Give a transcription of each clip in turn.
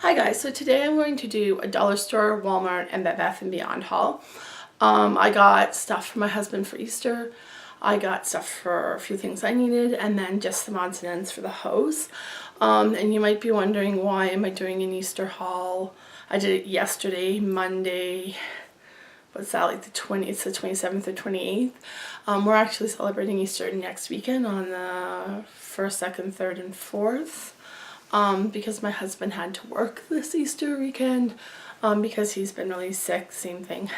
Hi guys, so today I'm going to do a dollar store, Walmart, and Bed Bath & Beyond haul. I got stuff for my husband for Easter. I got stuff for a few things I needed, and then just some odds and ends for the house. And you might be wondering, why am I doing an Easter haul? I did it yesterday, Monday. What's that, like it's the 27th or 28th. We're actually celebrating Easter next weekend on the 1st, 2nd, 3rd, and 4th. Because my husband had to work this Easter weekend because he's been really sick. Same thing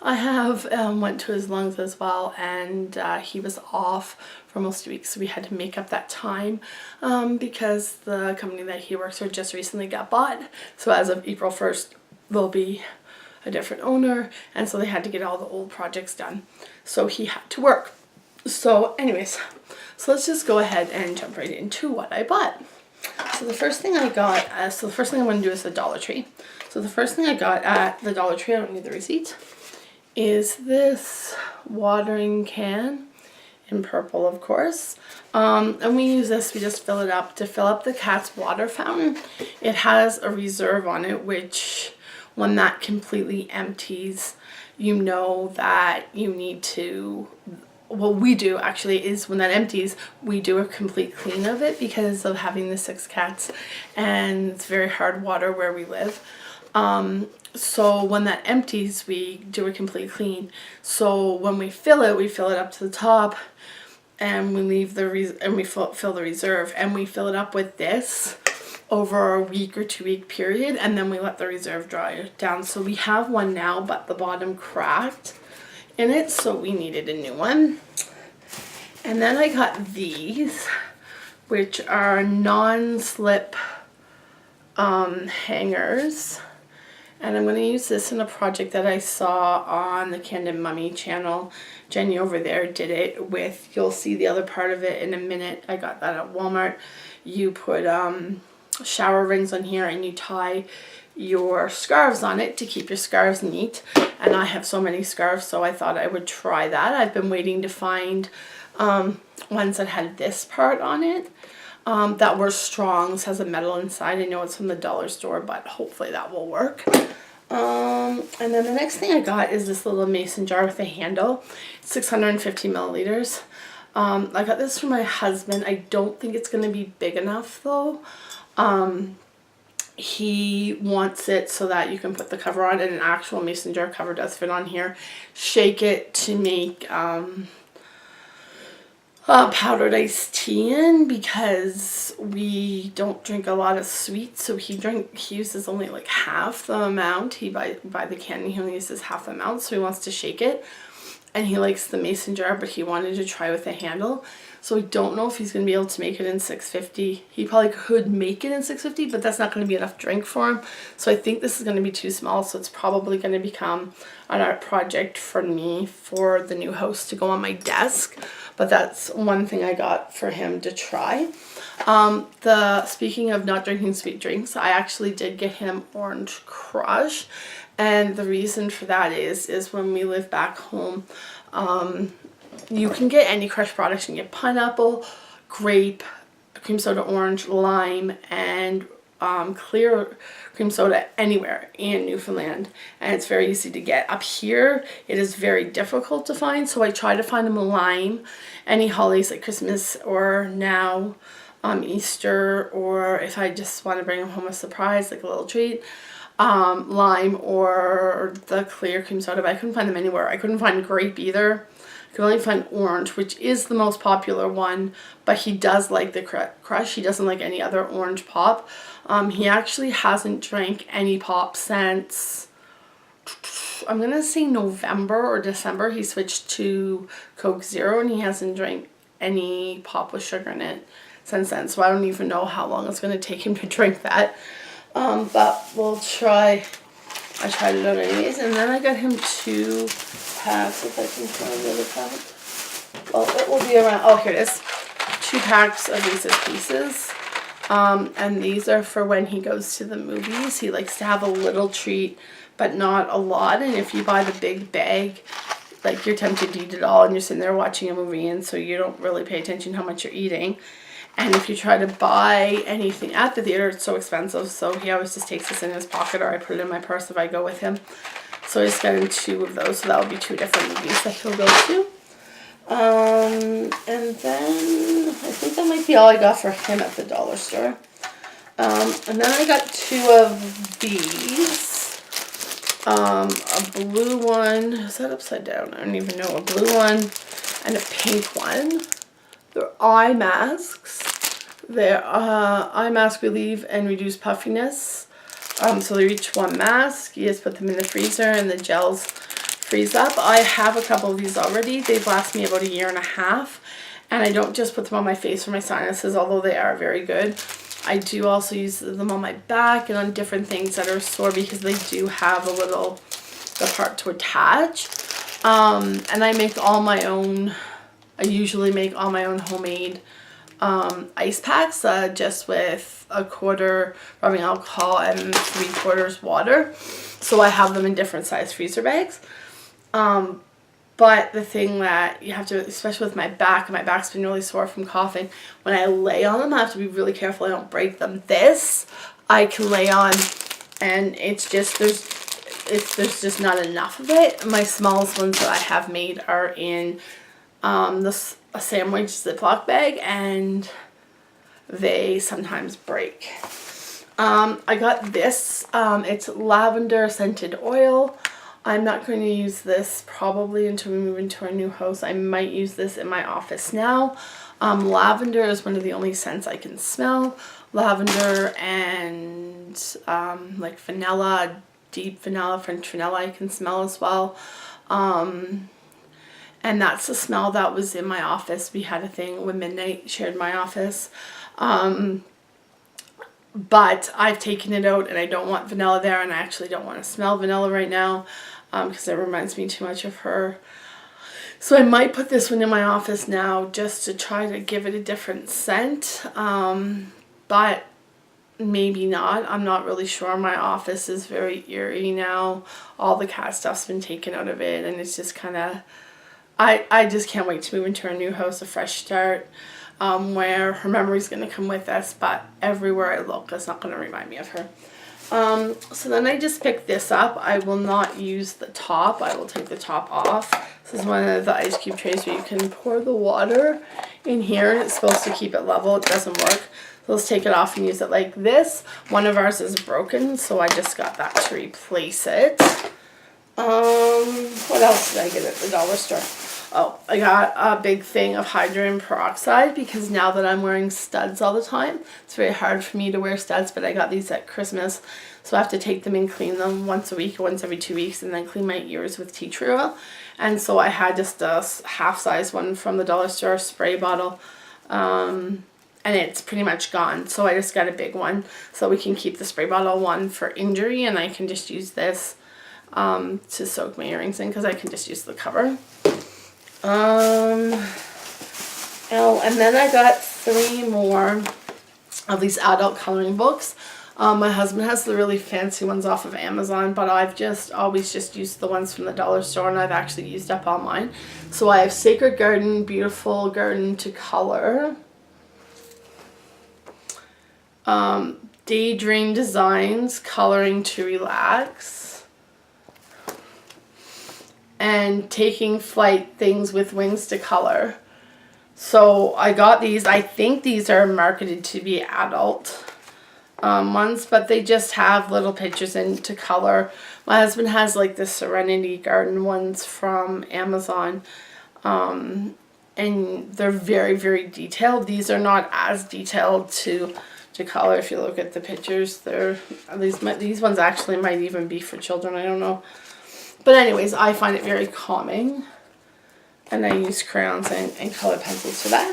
I have. Went to his lungs as well, and he was off for most weeks, so we had to make up that time because the company that he works for just recently got bought. So as of April 1st there'll be a different owner, and so they had to get all the old projects done, so he had to work. So anyways, so let's just go ahead and jump right into what I bought. So the first thing I got, so the first thing I'm going to do is the Dollar Tree. So the first thing I got at the Dollar Tree, I don't need the receipt, is this watering can in purple, of course. And we use this, we just fill it up to fill up the cat's water fountain. It has a reserve on it, which when that completely empties, you know that you need to, what we do actually is when that empties, we do a complete clean of it because of having the 6 cats, and it's very hard water where we live. So when that empties, we do a complete clean. So when we fill it up to the top, and we leave fill the reserve, and we fill it up with this over a week or 2 week period, and then we let the reserve dry down. So we have one now, but the bottom cracked in it, so we needed a new one. And then I got these, which are non-slip hangers, and I'm going to use this in a project that I saw on the Candid Mummy channel. Jenny over there did it with, you'll see the other part of it in a minute. I got that at Walmart. You put shower rings on here, and you tie your scarves on it to keep your scarves neat. And I have so many scarves, so I thought I would try that. I've been waiting to find ones that had this part on it that were strong. This has a metal inside. I know it's from the dollar store, but hopefully that will work. And then the next thing I got is this little mason jar with a handle. It's 650 milliliters. I got this for my husband. I don't think it's going to be big enough though. He wants it so that you can put the cover on, and an actual mason jar cover does fit on here. Shake it to make powdered iced tea in, because we don't drink a lot of sweets, so he uses only like half the amount. He buy the can, he only uses half the amount, so he wants to shake it. And he likes the mason jar, but he wanted to try with a handle. So I don't know if he's going to be able to make it in 650. He probably could make it in 650, but that's not going to be enough drink for him. So I think this is going to be too small, so it's probably going to become an art project for me for the new house to go on my desk. But that's one thing I got for him to try. Speaking of not drinking sweet drinks, I actually did get him Orange Crush. And the reason for that is when we live back home, you can get any Crush products. You can get pineapple, grape, cream soda, orange, lime, and clear cream soda anywhere in Newfoundland, and it's very easy to get. Up here it is very difficult to find, so I try to find them lime any holidays like Christmas or now Easter, or if I just want to bring him home a surprise like a little treat. Lime or the clear cream soda, but I couldn't find them anywhere. I couldn't find grape either. I could only find orange, which is the most popular one, but he does like the Crush. He doesn't like any other orange pop. He actually hasn't drank any pop since, I'm going to say November or December. He switched to Coke Zero, and he hasn't drank any pop with sugar in it since then. So I don't even know how long it's going to take him to drink that. But we'll try. I tried it out anyways. And then I got him 2 packs, if I can find the other pack. Well, it will be around, oh, here it is. 2 packs of Reese's Pieces. And these are for when he goes to the movies. He likes to have a little treat, but not a lot. And if you buy the big bag, like, you're tempted to eat it all, and you're sitting there watching a movie, and so you don't really pay attention how much you're eating. And if you try to buy anything at the theater, it's so expensive. So he always just takes this in his pocket, or I put it in my purse if I go with him. So I just got him 2 of those. So that will be 2 different movies that he'll go to. And then I think that might be all I got for him at the dollar store. And then I got 2 of these. A blue one. Is that upside down? I don't even know. A blue one and a pink one. They're eye masks. They're eye mask relieve and reduce puffiness. So they're each 1 mask. You just put them in the freezer and the gels freeze up. I have a couple of these already. They've lasted me about 1.5 years. And I don't just put them on my face for my sinuses, although they are very good. I do also use them on my back and on different things that are sore, because they do have the part to attach. And I make all my own. I usually make all my own homemade ice packs, just with 1/4 rubbing alcohol and 3/4 water. So I have them in different size freezer bags. But the thing that you have to, especially with my back's been really sore from coughing. When I lay on them, I have to be really careful I don't break them. This I can lay on, and it's just there's just not enough of it. My smallest ones that I have made are in a sandwich Ziploc bag, and they sometimes break. I got this. It's lavender scented oil. I'm not going to use this probably until we move into our new house. I might use this in my office now. Lavender is one of the only scents I can smell. Lavender and like vanilla, deep vanilla, French vanilla I can smell as well. And that's the smell that was in my office. We had a thing when Midnight shared my office. But I've taken it out and I don't want vanilla there, and I actually don't want to smell vanilla right now because it reminds me too much of her. So I might put this one in my office now just to try to give it a different scent, but maybe not. I'm not really sure. My office is very eerie now. All the cat stuff's been taken out of it, and it's just kind of, I just can't wait to move into our new house, a fresh start. Where her memory's going to come with us, but everywhere I look, it's not going to remind me of her. So then I just picked this up. I will not use the top. I will take the top off. This is one of the ice cube trays where you can pour the water in here, and it's supposed to keep it level. It doesn't work. So let's take it off and use it like this. One of ours is broken, so I just got that to replace it. What else did I get at the dollar store? Oh, I got a big thing of hydrogen peroxide, because now that I'm wearing studs all the time, it's very hard for me to wear studs, but I got these at Christmas, so I have to take them and clean them once a week or once every 2 weeks, and then clean my ears with tea tree oil. And so I had just a half-size one from the dollar store spray bottle, and it's pretty much gone, so I just got a big one, so we can keep the spray bottle one for injury, and I can just use this to soak my earrings in, because I can just use the cover. And then I got 3 more of these adult coloring books. My husband has the really fancy ones off of Amazon, but I've just always just used the ones from the dollar store, and I've actually used up all mine. So I have Sacred Garden, Beautiful Garden to Color, Daydream Designs, Coloring to Relax, and Taking Flight, Things with Wings to Color. So I got these. I think these are marketed to be adult ones, but they just have little pictures in to color. My husband has like the Serenity Garden ones from Amazon, and they're very, very detailed. These are not as detailed to color. If you look at the pictures, they're at least these ones actually might even be for children. I don't know. But anyways, I find it very calming, and I use crayons and colored pencils for that.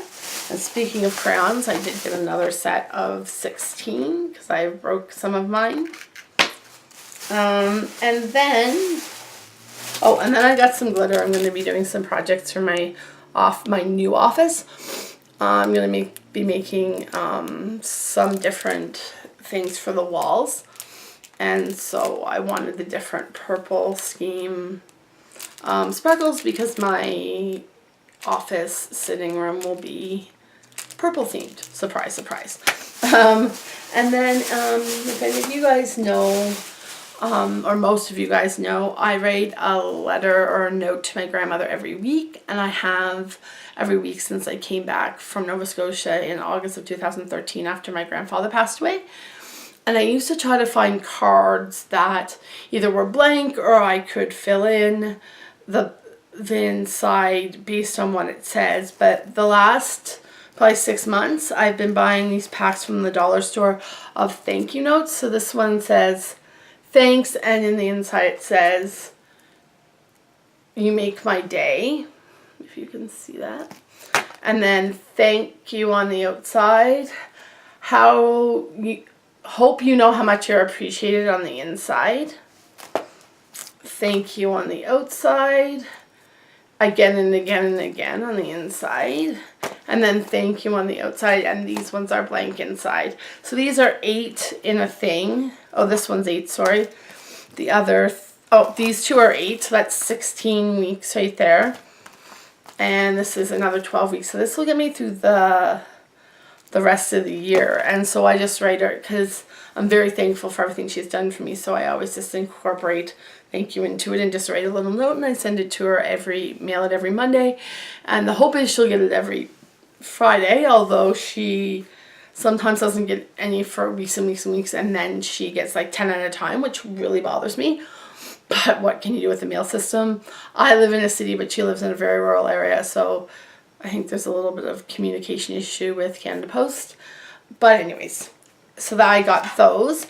And speaking of crayons, I did get another set of 16 because I broke some of mine. And then I got some glitter. I'm going to be doing some projects for my new office. I'm going to be making some different things for the walls. And so I wanted the different purple scheme sparkles, because my office sitting room will be purple themed. Surprise, surprise. And then if any of you guys know, or most of you guys know, I write a letter or a note to my grandmother every week, and I have every week since I came back from Nova Scotia in August of 2013 after my grandfather passed away. And I used to try to find cards that either were blank or I could fill in the inside based on what it says. But the last probably 6 months, I've been buying these packs from the dollar store of thank you notes. So this one says, thanks, and in the inside it says, you make my day, if you can see that. And then thank you on the outside. Hope you know how much you're appreciated on the inside. Thank you on the outside. Again and again and again on the inside. And then thank you on the outside, and these ones are blank inside. So these are 8 in a thing. Oh, this one's 8, sorry. The other, these 2 are 8, so that's 16 weeks right there. And this is another 12 weeks. So this will get me through the rest of the year. And so I just write her because I'm very thankful for everything she's done for me. So I always just incorporate thank you into it and just write a little note, and I send it to her mail it every Monday. And the hope is she'll get it every Friday, although she sometimes doesn't get any for weeks and weeks and weeks, and then she gets like 10 at a time, which really bothers me. But what can you do with the mail system? I live in a city, but she lives in a very rural area, so I think there's a little bit of communication issue with Canada Post. But anyways, so that I got those.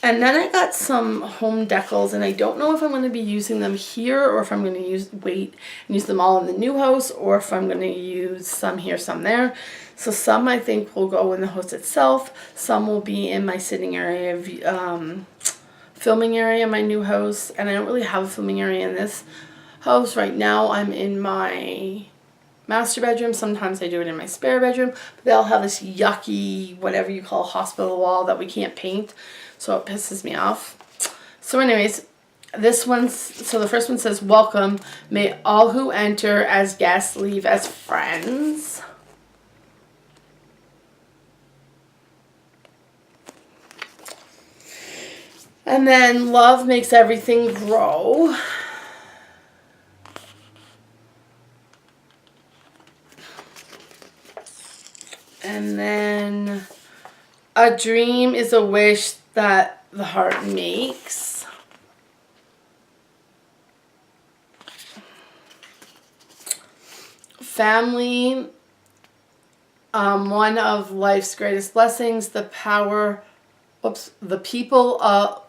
And then I got some home decals, and I don't know if I'm going to be using them here or if I'm going to wait and use them all in the new house, or if I'm going to use some here, some there. So some I think will go in the house itself. Some will be in my sitting area, filming area in my new house. And I don't really have a filming area in this house right now. I'm in my master bedroom. Sometimes I do it in my spare bedroom. But they all have this yucky, whatever you call hospital wall that we can't paint. So it pisses me off. So anyways, so the first one says, welcome. May all who enter as guests leave as friends. And then love makes everything grow. And then a dream is a wish that the heart makes. Family, one of life's greatest blessings. The people of,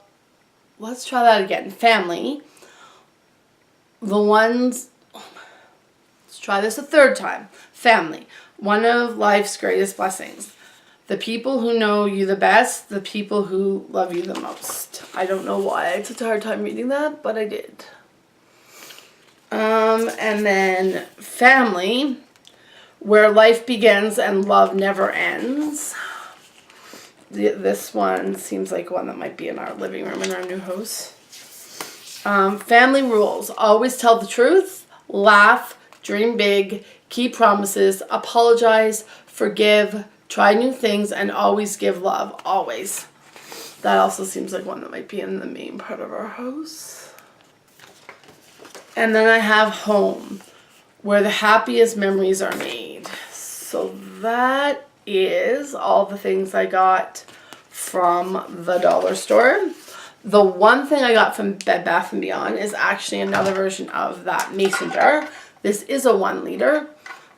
let's try that again. Family, let's try this a third time. Family, one of life's greatest blessings. The people who know you the best, the people who love you the most. I don't know why I had such a hard time reading that, but I did. And then family, where life begins and love never ends. This one seems like one that might be in our living room in our new house. Family rules. Always tell the truth, laugh, dream big, keep promises, apologize, forgive, try new things, and always give love. Always. That also seems like one that might be in the main part of our house. And then I have home, where the happiest memories are made. So that is all the things I got from the dollar store. The one thing I got from Bed Bath & Beyond is actually another version of that mason jar. This is a 1 liter.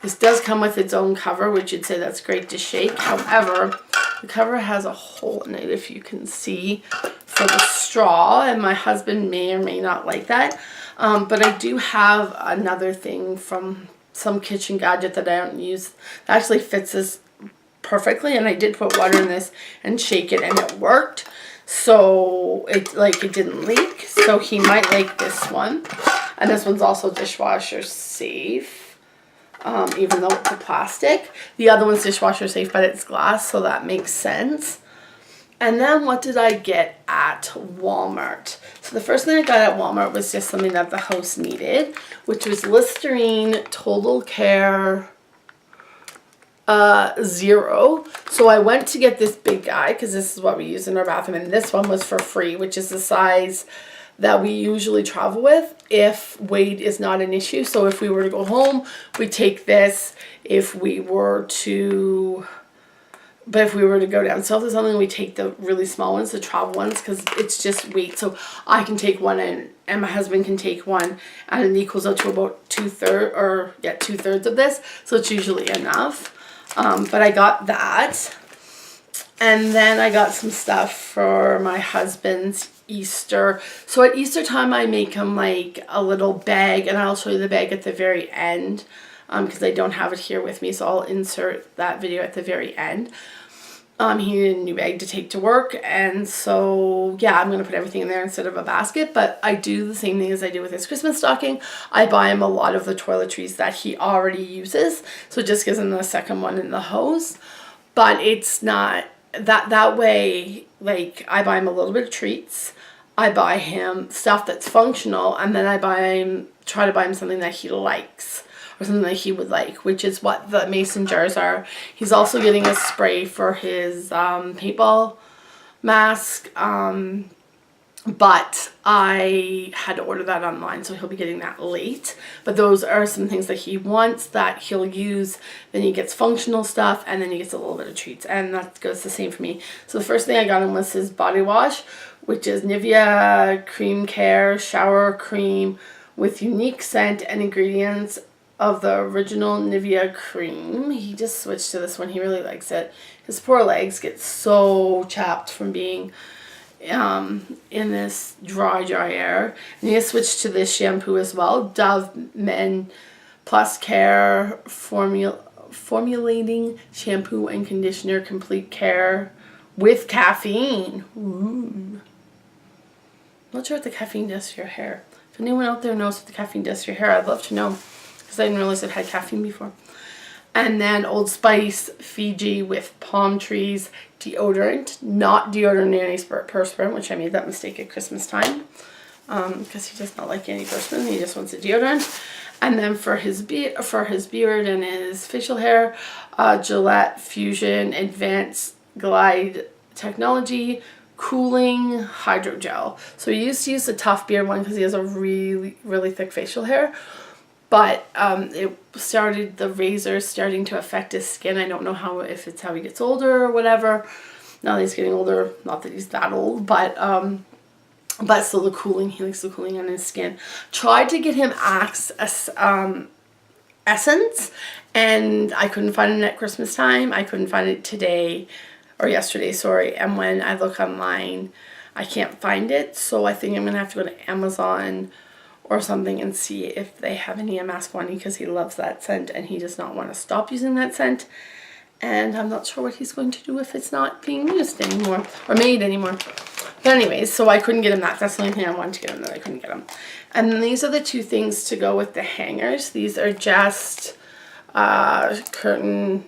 This does come with its own cover, which you'd say that's great to shake. However, the cover has a hole in it, if you can see, for the straw, and my husband may or may not like that. But I do have another thing from some kitchen gadget that I don't use that actually fits this perfectly, and I did put water in this and shake it, and it worked. So it didn't leak. So he might like this one, and this one's also dishwasher safe. Even though it's a plastic. The other one's dishwasher safe, but it's glass, so that makes sense. And then what did I get at Wal Mart? So the first thing I got at Wal Mart was just something that the house needed, which was Listerine Total Care 0. So I went to get this big guy because this is what we use in our bathroom, and this one was for free, which is the size that we usually travel with if weight is not an issue. So if we were to go home, we take this. If we were to go down south or something, we take the really small ones, the travel ones, because it's just weight. So I can take one and my husband can take one, and it equals out to about 2/3 of this. So it's usually enough. But I got that. And then I got some stuff for my husband's Easter. So at Easter time, I make him like a little bag, and I'll show you the bag at the very end because I don't have it here with me. So I'll insert that video at the very end. He needed a new bag to take to work, and so yeah, I'm going to put everything in there instead of a basket, but I do the same thing as I do with his Christmas stocking. I buy him a lot of the toiletries that he already uses, so it just gives him the second one in the hose, but it's not that way. Like, I buy him a little bit of treats, I buy him stuff that's functional, and then I try to buy him something that he likes, or something that he would like, which is what the mason jars are. He's also getting a spray for his paintball mask, but I had to order that online, so he'll be getting that late. But those are some things that he wants that he'll use. Then he gets functional stuff, and then he gets a little bit of treats, and that goes the same for me. So the first thing I got him was his body wash, which is Nivea Cream Care Shower Cream with unique scent and ingredients of the original Nivea cream. He just switched to this one. He really likes it. His poor legs get so chapped from being in this dry air. And he has switched to this shampoo as well. Dove Men Plus Care formulating shampoo and conditioner, complete care with caffeine. Ooh. Not sure what the caffeine does to your hair. If anyone out there knows what the caffeine does to your hair, I'd love to know, because I didn't realize it had caffeine before. And then Old Spice Fiji with palm trees deodorant, not deodorant antiperspirant, which I made that mistake at Christmas time, because he does not like antiperspirant. He just wants a deodorant. And then for his beard and his facial hair, Gillette Fusion Advanced Glide Technology Cooling Hydrogel. So he used to use the tough beard one because he has a really thick facial hair. But the razor starting to affect his skin. I don't know if it's how he gets older or whatever. Now that he's getting older, not that he's that old, but still the cooling, he likes the cooling on his skin. Tried to get him Axe Essence, and I couldn't find it at Christmas time. I couldn't find it yesterday, sorry. And when I look online, I can't find it. So I think I'm going to have to go to Amazon or something and see if they have any Amasquani, because he loves that scent and he does not want to stop using that scent. And I'm not sure what he's going to do if it's not being used anymore or made anymore. But anyways, so I couldn't get him that. That's the only thing I wanted to get him that I couldn't get him. And then these are the two things to go with the hangers. These are just shower curtain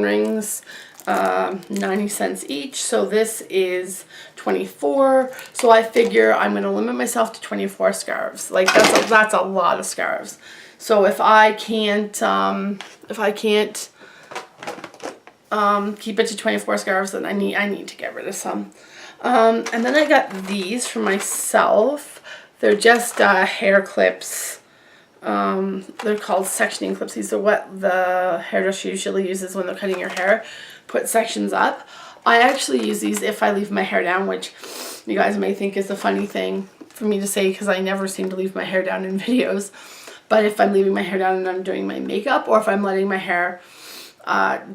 rings, 90 cents each. So this is 24. So I figure I'm going to limit myself to 24 scarves. Like, that's a lot of scarves. So if I can't keep it to 24 scarves, then I need to get rid of some. And then I got these for myself. They're just hair clips. They're called sectioning clips. These are what the hairdresser usually uses when they're cutting your hair. Put sections up. I actually use these if I leave my hair down, which you guys may think is a funny thing for me to say because I never seem to leave my hair down in videos. But if I'm leaving my hair down and I'm doing my makeup, or if I'm letting my hair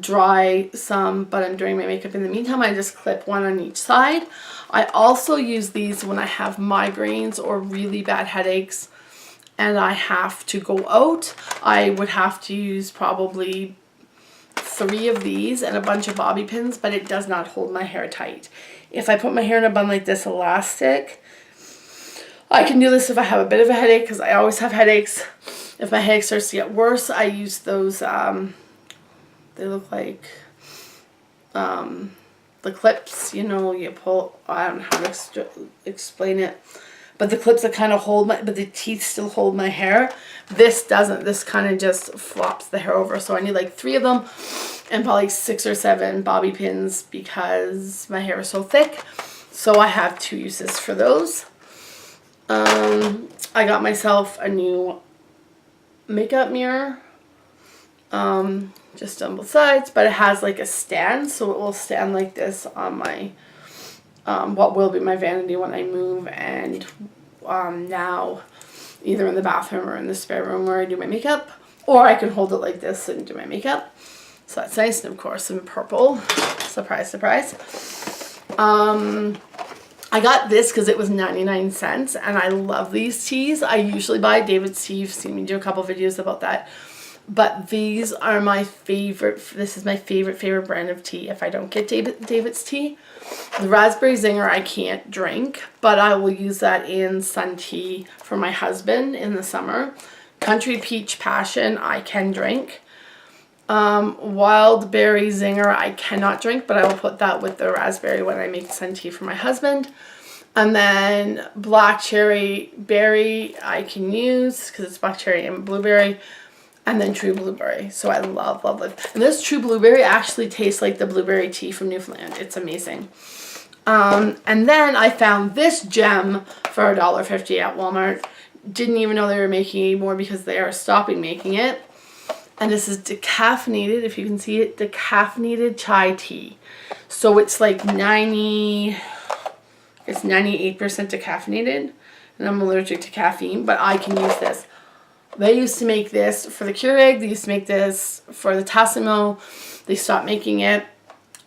dry some but I'm doing my makeup in the meantime, I just clip one on each side. I also use these when I have migraines or really bad headaches and I have to go out. I would have to use probably 3 of these and a bunch of bobby pins, but it does not hold my hair tight. If I put my hair in a bun like this elastic, I can do this if I have a bit of a headache, because I always have headaches. If my headache starts to get worse, I use those, they look like the clips, you know, you pull, I don't know how to explain it, but the clips that kind of hold but the teeth still hold my hair. This doesn't. This kind of just flops the hair over. So I need like 3 of them and probably 6 or 7 bobby pins because my hair is so thick. So I have 2 uses for those. I got myself a new makeup mirror. Just on both sides, but it has like a stand, so it will stand like this on my what will be my vanity when I move, and now either in the bathroom or in the spare room where I do my makeup, or I can hold it like this and do my makeup. So that's nice. And of course in purple, surprise, surprise. I got this because it was 99 cents and I love these teas. I usually buy David's tea. You've seen me do a couple videos about that. But these are my favorite. This is my favorite brand of tea if I don't get David's tea. The Raspberry Zinger I can't drink, but I will use that in sun tea for my husband in the summer. Country Peach Passion I can drink. Wild Berry Zinger I cannot drink, but I will put that with the raspberry when I make sun tea for my husband. And then Black Cherry Berry I can use because it's black cherry and blueberry. And then True Blueberry. So I love. And this True Blueberry actually tastes like the blueberry tea from Newfoundland. It's amazing. And then I found this gem for $1.50 at Walmart. Didn't even know they were making any more because they are stopping making it. And this is decaffeinated, if you can see it, decaffeinated chai tea. So it's like 98% decaffeinated. And I'm allergic to caffeine, but I can use this. They used to make this for the Keurig. They used to make this for the Tassimo. They stopped making it,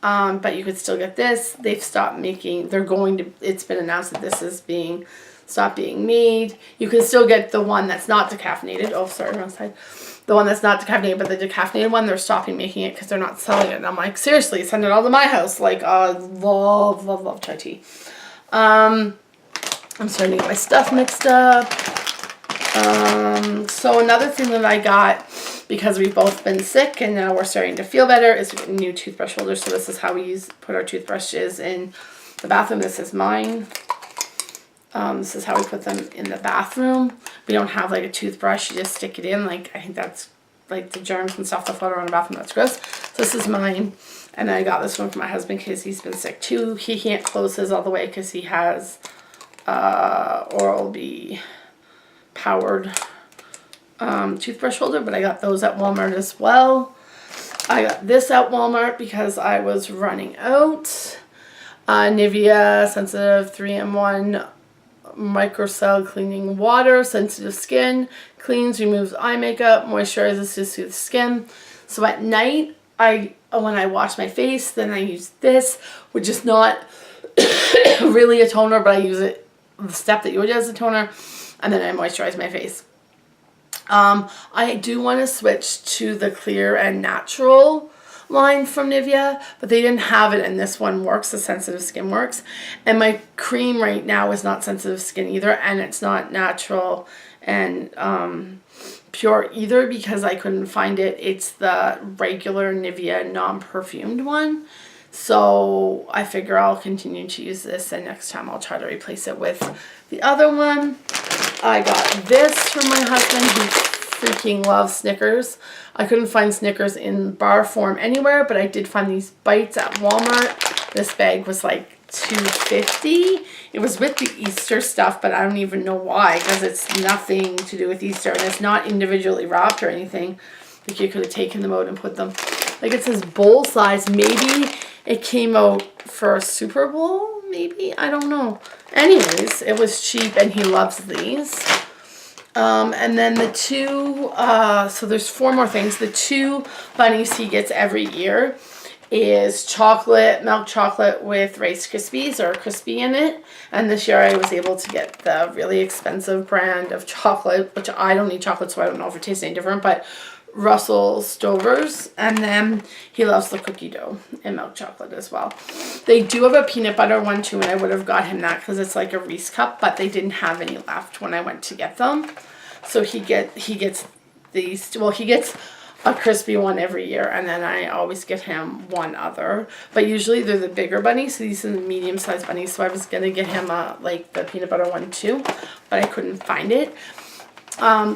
but you could still get this. They've stopped making. They're going to. It's been announced that this is stopped being made. You can still get the one that's not decaffeinated. Oh, sorry, wrong side. The one that's not decaffeinated, but the decaffeinated one, they're stopping making it because they're not selling it. And I'm like, seriously, send it all to my house. Like, I love chai tea. I'm starting to get my stuff mixed up. So another thing that I got, because we've both been sick and now we're starting to feel better, is a new toothbrush holder. So this is how we put our toothbrushes in the bathroom. This is mine. This is how we put them in the bathroom. We don't have like a toothbrush. You just stick it in. Like, I think that's like the germs and stuff that float around the bathroom. That's gross. So this is mine. And I got this one for my husband because he's been sick too. He can't close his all the way because he has Oral-B powered toothbrush holder, but I got those at Walmart as well. I got this at Walmart because I was running out. Nivea Sensitive 3-in-1 Microcell Cleaning Water, sensitive skin, cleans, removes eye makeup, moisturizes to soothe skin. So at night, when I wash my face, then I use this, which is not really a toner, but I use it the step that you would use as a toner. And then I moisturize my face. I do want to switch to the Clear and Natural line from Nivea, but they didn't have it, and this one works. The sensitive skin works. And my cream right now is not sensitive skin either, and it's not natural and pure either because I couldn't find it. It's the regular Nivea non-perfumed one. So I figure I'll continue to use this, and next time I'll try to replace it with the other one. I got this from my husband, who freaking loves Snickers. I couldn't find Snickers in bar form anywhere, but I did find these bites at Walmart. This bag was like $2.50. It was with the Easter stuff, but I don't even know why, because it's nothing to do with Easter, and it's not individually wrapped or anything. Like, you could have taken them out and put them, like, it says bowl size. Maybe it came out for a Super Bowl, maybe? I don't know. Anyways, it was cheap, and he loves these. And then the two, so there's 4 more things. The 2 bunnies he gets every year is milk chocolate with Rice Krispies or crispy in it. And this year I was able to get the really expensive brand of chocolate, which I don't eat chocolate, so I don't know if it tastes any different, but Russell Stover's. And then he loves the cookie dough and milk chocolate as well. They do have a peanut butter one too, and I would have got him that because it's like a Reese cup, but they didn't have any left when I went to get them. So he gets these. Well, he gets a crispy one every year, and then I always get him one other. But usually they're the bigger bunnies, so these are the medium-sized bunnies. So I was gonna get him like the peanut butter one too, but I couldn't find it.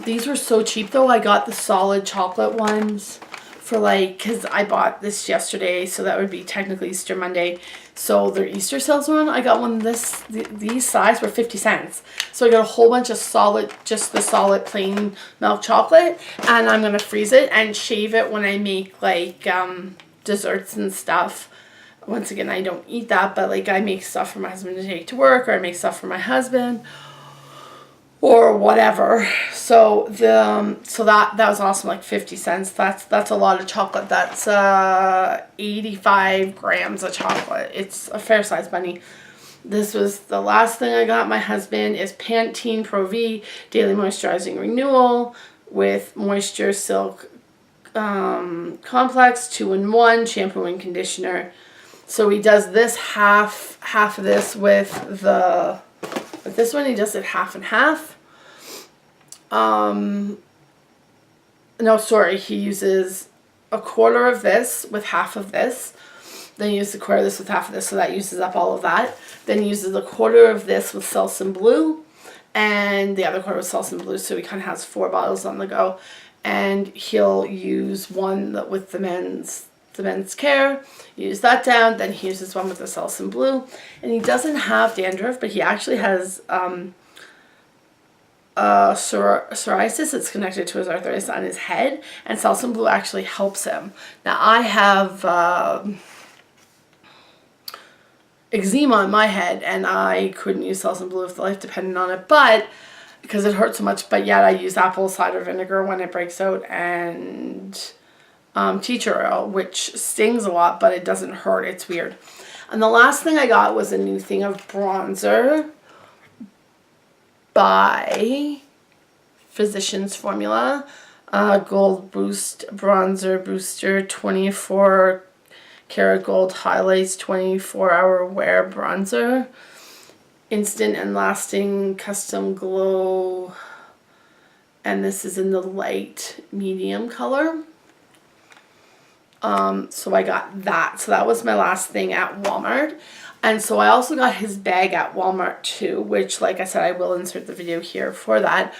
These were so cheap though. I got the solid chocolate ones for like, because I bought this yesterday, so that would be technically Easter Monday. So their Easter sales were on. I got one these size for 50 cents. So I got a whole bunch of solid, just the solid plain milk chocolate, and I'm gonna freeze it and shave it when I make like desserts and stuff. Once again, I don't eat that, but like I make stuff for my husband to take to work, or I make stuff for my husband, or whatever. So that was awesome, like 50 cents. That's a lot of chocolate. That's 85 grams of chocolate. It's a fair size bunny. This was the last thing I got my husband is Pantene Pro V Daily Moisturizing Renewal with Moisture Silk Complex 2-in-1 shampoo and conditioner. So he does this half of this with this one. He does it half and half. No, sorry, he uses a quarter of this with half of this. Then he uses a quarter of this with half of this, so that uses up all of that. Then he uses a quarter of this with Selsun Blue, and the other quarter with Selsun Blue, so he kind of has 4 bottles on the go. And he'll use one with the men's care, use that down, then he uses one with the Selsun Blue. And he doesn't have dandruff, but he actually has psoriasis that's connected to his arthritis on his head, and Selsun Blue actually helps him. Now I have eczema on my head, and I couldn't use Selsun Blue if the life depended on it, but because it hurts so much. But yet I use apple cider vinegar when it breaks out, and tea tree oil, which stings a lot, but it doesn't hurt. It's weird. And the last thing I got was a new thing of bronzer by Physicians Formula, Gold Boost Bronzer Booster 24 Karat Gold Highlights 24-hour wear bronzer, instant and lasting custom glow, and this is in the light medium color. So I got that. So that was my last thing at Walmart. And so I also got his bag at Walmart too, which, like I said, I will insert the video here for that.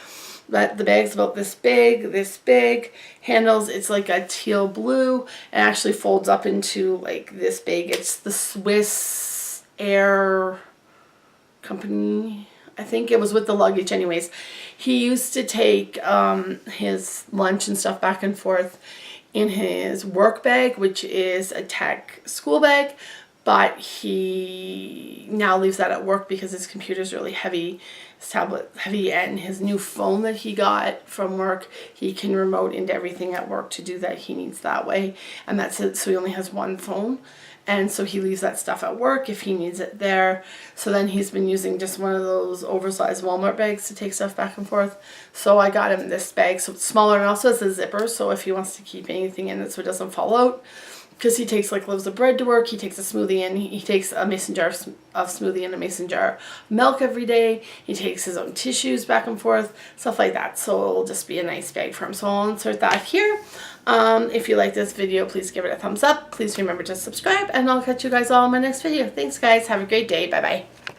But the bag's about this big, handles, it's like a teal blue, and actually folds up into like this big. It's the Swiss Air Company. I think it was with the luggage anyways. He used to take his lunch and stuff back and forth in his work bag, which is a tech school bag. But he now leaves that at work because his computer's really heavy, his tablet heavy, and his new phone that he got from work, he can remote into everything at work to do that he needs that way. And that's it, so he only has one phone. And so he leaves that stuff at work if he needs it there. So then he's been using just one of those oversized Walmart bags to take stuff back and forth. So I got him this bag, so it's smaller and also has a zipper, so if he wants to keep anything in it so it doesn't fall out. Because he takes like loaves of bread to work, he takes a smoothie, and he takes a mason jar of smoothie and a mason jar of milk every day. He takes his own tissues back and forth, stuff like that. So it'll just be a nice bag for him. So I'll insert that here. If you like this video, please give it a thumbs up. Please remember to subscribe, and I'll catch you guys all in my next video. Thanks guys. Have a great day. Bye bye.